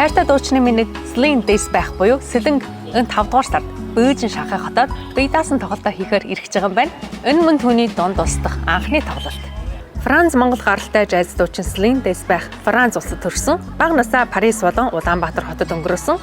Хайртай дуучны минь Celine Days байх буюу Сэлэнг энэ 5 дугаар сард Бөөжин Шанхай хотод бие даасан тоглолтоо хийхээр ирэх гэж байгаа юм байна. Энэ мөн түүний дунд устдах анхны тоглолт. Франц Монгол гаралтай жаз дуучин Celine Days байх Франц улсад төрсөн. Бага насаа Парис болон Улаанбаатар хотод өнгөрөөсөн.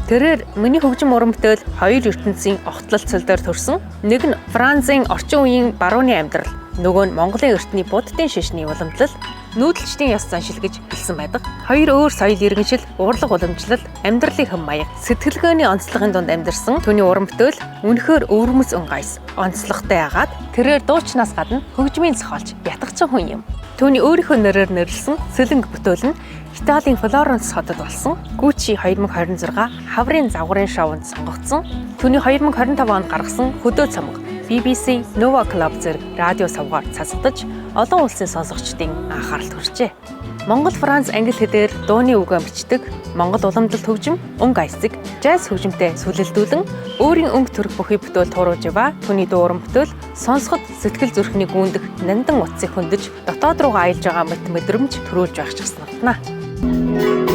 Тэрээр миний хөгжим уран бүтээл хоёр ертөнцийн огтлол цөл дээр төрсөн. Нэг нь Францын орчин үеийн барууны амьдрал, нөгөө нь Монголын эртний буддын шишний уламжлал, нүүдэлчдийн ёс заншил гэж хэлсэн байдаг. Хоёр өөр соёл иргэншил, урлаг уламжлал, амьдралын хэм маяг, сэтгэлгээний онцлогын дунд амьдарсан түүний уран бүтээл үнэхээр өвөрмөц гайс, онцлогтой яагаад тэрээр дуучнаас гадна хөгжмийн зохиолч ятгахчин хүн юм. Түүний өөрийнхөө нэрээр нэрлсэн Сэлэнг бүтээл нь Италийн Флоренц хотод болсон. Gucci 2026 хаврын загварын шоунд сонгогдсон. Түүний 2025 онд гаргасан Хөдөө цамаг, BBC, Nova Club зэрэг радио савгаар цацагдаж олон улсын сонсогчдын анхааралд хүрчээ. Монгол, Франц, англи хэлээр дууны үгээ бичдэг Монгол уламжлалт хөгжим гайсыг жаз хөгжимтэй сүлэлдүүлэн өөрийн өнгө төрх бүхий бүтээл туруулж яваа. Түүний дуу уран бүтээл сонсоход сэтгэл зүрхний гүндэх нандан утсыг хөндөж дотоод руугаа аялж байгаа мэт мэдрэмж төрүүлж байх ч гэсэн натна.